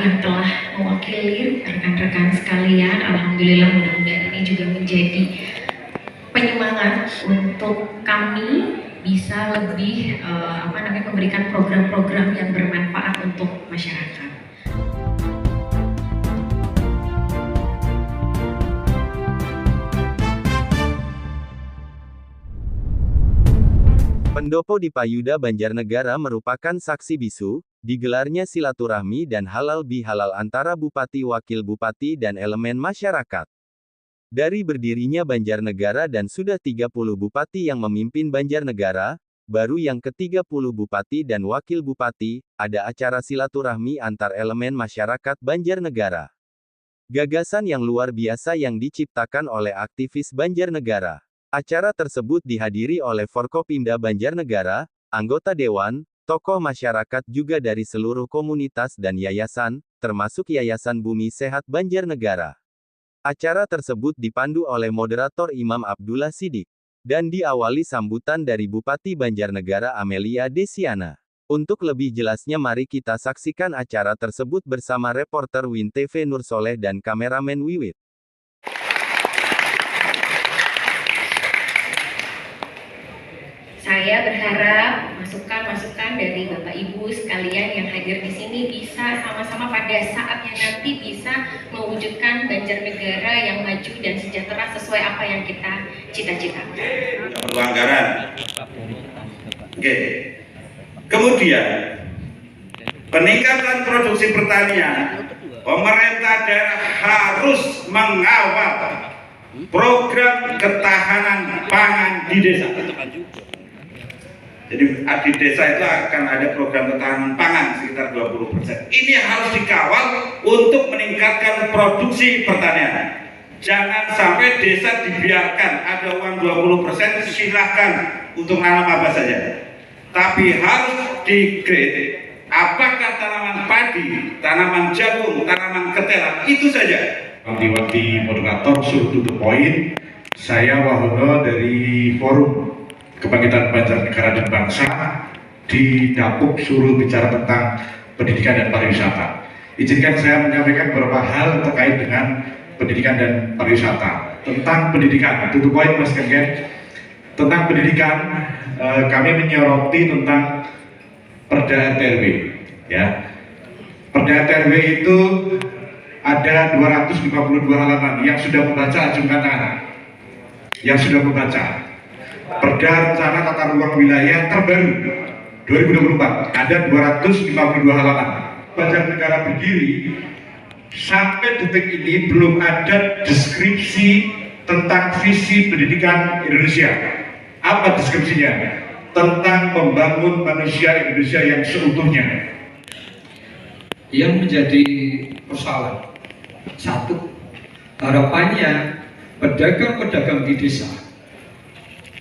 yang telah mewakili rekan-rekan sekalian. Alhamdulillah, mudah-mudahan ini juga menjadi penyemangat untuk kami bisa lebih memberikan program-program yang bermanfaat untuk masyarakat. Pendopo di Payuda Banjarnegara merupakan saksi bisu, digelarnya silaturahmi dan halal bihalal antara Bupati Wakil Bupati dan elemen masyarakat. Dari berdirinya Banjarnegara dan sudah 30 Bupati yang memimpin Banjarnegara, baru yang ke-30 Bupati dan Wakil Bupati, ada acara silaturahmi antar elemen masyarakat Banjarnegara. Gagasan yang luar biasa yang diciptakan oleh aktivis Banjarnegara. Acara tersebut dihadiri oleh Forkopimda Banjarnegara, anggota dewan, tokoh masyarakat juga dari seluruh komunitas dan yayasan, termasuk Yayasan Bumi Sehat Banjarnegara. Acara tersebut dipandu oleh moderator Imam Abdullah Sidik, dan diawali sambutan dari Bupati Banjarnegara Amelia Desiana. Untuk lebih jelasnya mari kita saksikan acara tersebut bersama reporter Win TV Nur Soleh dan kameramen Wiwit. Saya berharap masukan-masukan dari Bapak Ibu sekalian yang hadir di sini bisa sama-sama pada saatnya nanti bisa mewujudkan Banjarnegara yang maju dan sejahtera sesuai apa yang kita cita-citakan. Perlu anggaran. Oke. Kemudian peningkatan produksi pertanian, pemerintah daerah harus mengawal program ketahanan pangan di desa. Jadi di desa itu akan ada program ketahanan pangan sekitar 20%. Ini yang harus dikawal untuk meningkatkan produksi pertanian. Jangan sampai desa dibiarkan ada uang 20%, silahkan untuk nanam apa saja. Tapi harus di-grade. Apakah tanaman padi, tanaman jagung, tanaman ketela, itu saja. Wanti-wanti moderator suruh to the point. Saya Wahono dari Forum Kebangkitan Banjarnegara dan Bangsa di Dapuk suruh bicara tentang pendidikan dan pariwisata. Izinkan saya menyampaikan beberapa hal terkait dengan pendidikan dan pariwisata. Tentang pendidikan, to the point Mas Kengen. Tentang pendidikan, kami menyoroti tentang Perda RW. Ya. Perda RW itu ada 252 halaman. Yang sudah membaca ajungkan tangan. Yang sudah membaca. Perda Rencana Tata Ruang Wilayah terbaru 2024 ada 252 halaman. Banjarnegara berdiri sampai detik ini belum ada deskripsi tentang visi pendidikan Indonesia. Apa deskripsinya? Tentang membangun manusia Indonesia yang seutuhnya. Yang menjadi persoalan satu, harapannya pedagang-pedagang di desa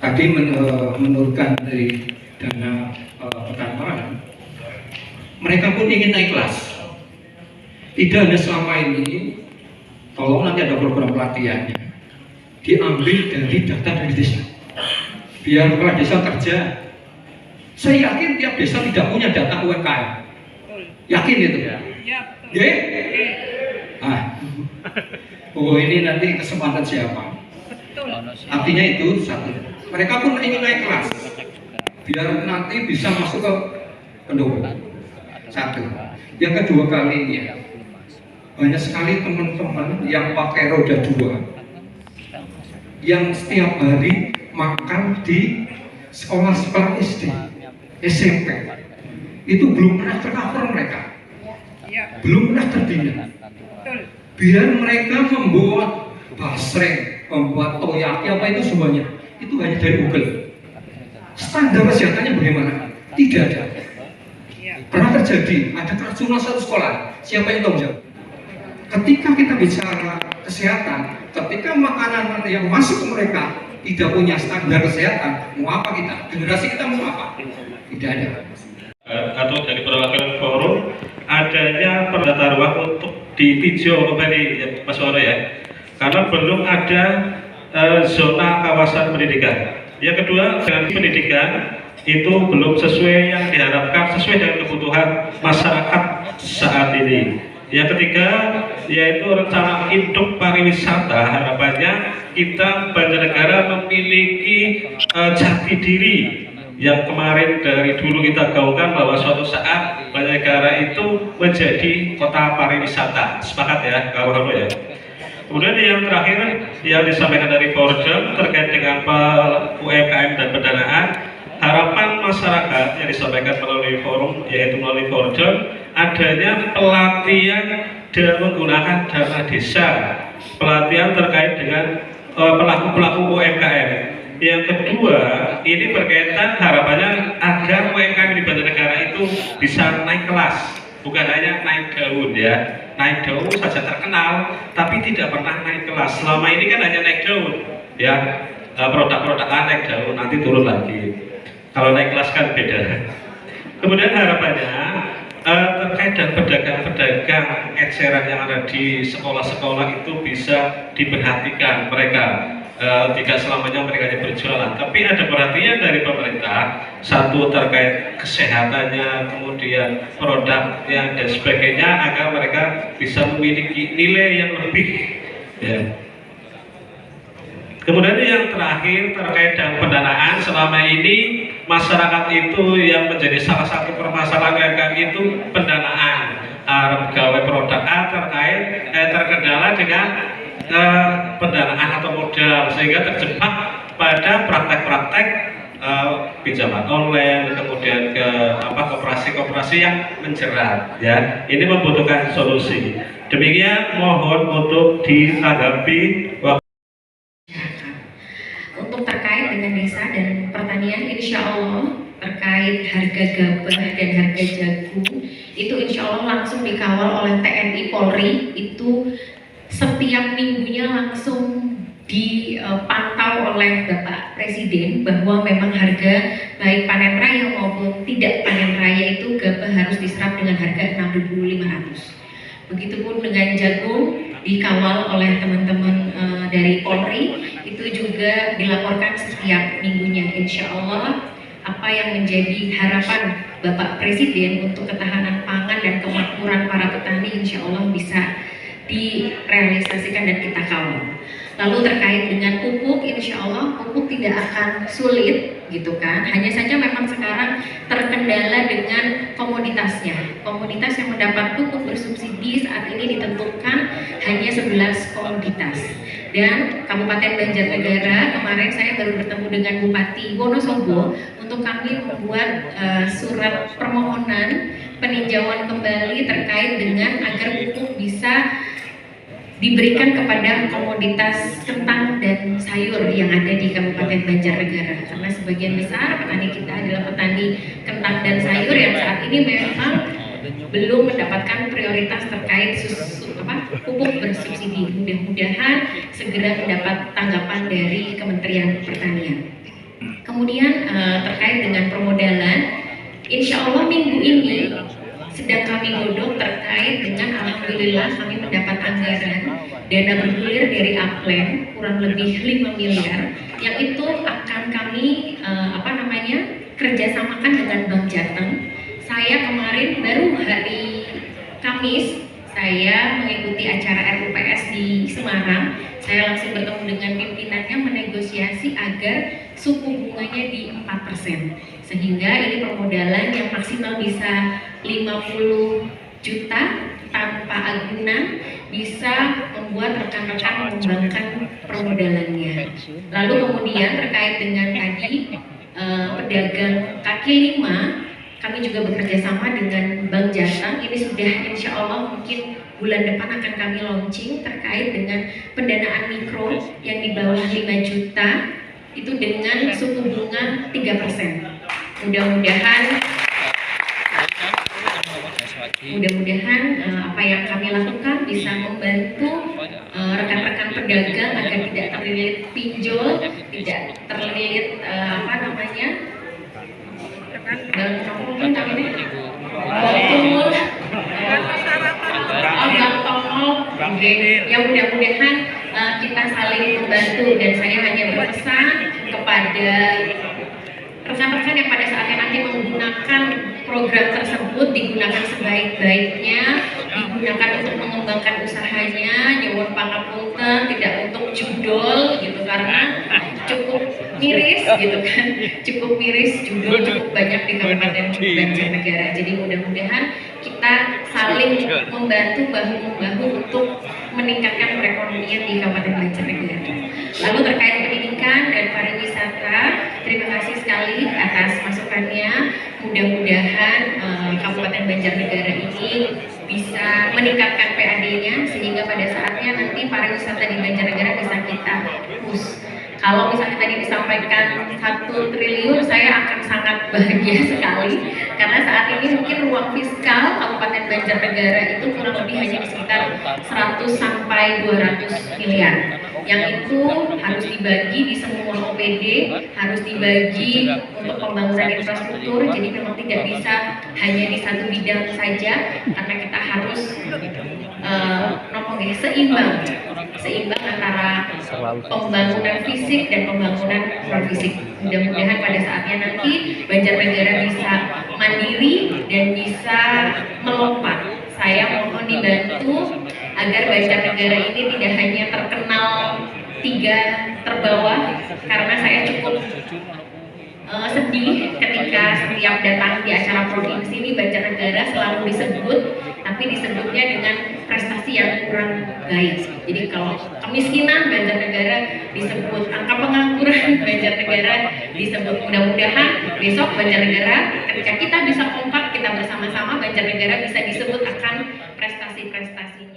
tadi menurunkan dari dana pertambangan, mereka pun ingin naik kelas. Tidak hanya selama ini, kalau nanti ada program pelatihannya, diambil dari data dari desa. Biar kepala desa kerja. Saya yakin tiap desa tidak punya data UMKM. Yakin itu? Ya. Ini nanti kesempatan siapa? Artinya itu satu. Mereka pun ingin naik kelas, biar nanti bisa masuk ke pendopo. Satu. Yang kedua kalinya, banyak sekali teman-teman yang pakai roda dua, yang setiap hari makan di sekolah-sekolah SD, SMP, itu belum pernah tercover mereka, belum pernah terbina. Biar mereka membuat basreng, membuat toyaki apa itu semuanya, itu hanya dari Google. Standar kesehatannya bagaimana? Tidak ada. Pernah terjadi ada keracunan satu sekolah, siapa yang tahu jawab? Ketika kita bicara kesehatan, ketika makanan yang masuk ke mereka tidak punya standar kesehatan, mau apa kita? Generasi kita mau apa? Tidak ada. Atau dari perwakilan forum adanya penata ruang untuk ditinjau kembali ya, Mas Waro ya, karena belum ada zona kawasan pendidikan. Yang kedua, dengan pendidikan itu belum sesuai yang diharapkan, sesuai dengan kebutuhan masyarakat saat ini. Yang ketiga yaitu rencana induk pariwisata. Harapannya kita Banjarnegara memiliki jati diri yang kemarin dari dulu kita gaungkan bahwa suatu saat Banjarnegara itu menjadi kota pariwisata. Sepakat ya kawan-kawan ya. Kemudian yang terakhir yang disampaikan dari Forum terkait dengan UMKM dan pendanaan, harapan masyarakat yang disampaikan melalui forum yaitu melalui Forum adanya pelatihan dan menggunakan dana desa, pelatihan terkait dengan pelaku-pelaku UMKM. Yang kedua, ini berkaitan harapannya agar UMKM di Banjarnegara itu bisa naik kelas, bukan hanya naik daun ya. Naik daun saja terkenal, tapi tidak pernah naik kelas. Selama ini kan hanya naik daun ya, produk-produk naik daun, nanti turun lagi. Kalau naik kelas kan beda. Kemudian harapannya terkait dengan pedagang-pedagang eceran yang ada di sekolah-sekolah itu bisa diperhatikan mereka. Tidak selamanya mereka hanya berjualan, tapi ada perhatian dari pemerintah, satu terkait kesehatannya, kemudian produk dan sebagainya, agar mereka bisa memiliki nilai yang lebih ya. Kemudian yang terakhir terkait dengan pendanaan, selama ini masyarakat itu yang menjadi salah satu permasalahan UMKM itu pendanaan. Pegawai produk A terkait terkendala dengan pendanaan atau modal, sehingga terjebak pada praktek-praktek pinjaman online, kemudian ke koperasi-koperasi yang menjerat ya. Ini membutuhkan solusi. Demikian, mohon untuk ditanggapi. Untuk terkait dengan desa dan pertanian, insya Allah terkait harga gabah dan harga jagung itu insya Allah langsung dikawal oleh TNI Polri. Itu setiap minggunya langsung dipantau oleh Bapak Presiden bahwa memang harga baik panen raya maupun tidak panen raya itu gabah harus diserap dengan harga 6.500. Begitupun dengan jagung dikawal oleh teman-teman dari Polri, itu juga dilaporkan setiap minggunya. Insya Allah apa yang menjadi harapan Bapak Presiden untuk ketahanan pangan dan kemakmuran para petani insya Allah bisa direalisasikan dan kita kawal. Lalu terkait dengan pupuk, insya Allah pupuk tidak akan sulit gitu kan. Hanya saja memang sekarang terkendala dengan komoditasnya. Komoditas yang mendapat pupuk bersubsidi saat ini ditentukan hanya 11 komoditas. Dan Kabupaten Banjarnegara, kemarin saya baru bertemu dengan Bupati Wonosobo untuk kami membuat surat permohonan peninjauan kembali terkait dengan agar pupuk bisa diberikan kepada komoditas kentang dan sayur yang ada di Kabupaten Banjarnegara, karena sebagian besar petani kita adalah petani kentang dan sayur yang saat ini memang belum mendapatkan prioritas terkait pupuk bersubsidi. Mudah-mudahan segera mendapat tanggapan dari Kementerian Pertanian. Kemudian terkait dengan permodalan, insya Allah minggu ini sedang kami godok terkait dengan alhamdulillah kami mendapat anggaran dana bergulir dari Aplen kurang lebih 5 miliar yang itu akan kami kerjasamakan dengan Bank Jateng. Saya kemarin baru hari Kamis saya mengikuti acara RUPS di Semarang. Saya langsung bertemu dengan pimpinannya menegosiasi agar suku bunganya di 4%, sehingga ini permodalan yang maksimal bisa 50 juta tanpa agunan bisa membuat rekan-rekan mengembangkan permodalannya. Lalu kemudian terkait dengan tadi pedagang kaki lima, kami juga bekerja sama dengan Bank Jateng. Ini sudah insya Allah mungkin bulan depan akan kami launching terkait dengan pendanaan mikro yang di bawah 5 juta itu dengan suku bunga 3%. Mudah-mudahan apa yang kami lakukan bisa membantu rekan-rekan pedagang agar tidak terlilit pinjol, tidak terlilit ya mudah-mudahan kita saling membantu, dan saya hanya berpesan kepada rekan-rekan yang pada saatnya nanti menggunakan program tersebut digunakan sebaik-baiknya, digunakan untuk mengembangkan usahanya, nyuwun pangapunten, tidak untuk judol gitu, karena cukup miris gitu kan, cukup miris, judol cukup banyak di Kabupaten Banjarnegara. Jadi mudah-mudahan kita saling membantu bahu-membahu untuk meningkatkan perekonomian di Kabupaten Banjarnegara. Lalu terkait pendidikan dan pariwisata, terima kasih sekali atas masukannya. Mudah-mudahan Kabupaten Banjarnegara ini bisa meningkatkan PAD-nya sehingga pada saatnya nanti pariwisata di Banjarnegara bisa kita push. Kalau misalnya tadi disampaikan 1 triliun, saya akan sangat bahagia sekali karena saat ini mungkin ruang fiskal Kabupaten Banjarnegara itu kurang lebih hanya di sekitar 100 sampai 200 miliar. Yang itu harus dibagi di semua OPD, harus dibagi untuk pembangunan infrastruktur, jadi memang tidak bisa hanya di satu bidang saja karena kita harus seimbang antara pembangunan fisik dan pembangunan non fisik. Mudah-mudahan pada saatnya nanti Banjarnegara bisa mandiri dan bisa melompat. Saya mohon dibantu agar Banjarnegara ini tidak hanya terkenal 3 terbawah, karena saya cukup sedih ketika setiap datang di acara provinsi ini Banjarnegara selalu disebut, tapi disebutnya dengan prestasi yang kurang baik. Jadi kalau kemiskinan Banjarnegara disebut, angka pengangguran Banjarnegara disebut. Mudah-mudahan besok Banjarnegara ketika kita bisa kompak, kita bersama-sama, Banjarnegara bisa disebut akan prestasi-prestasi.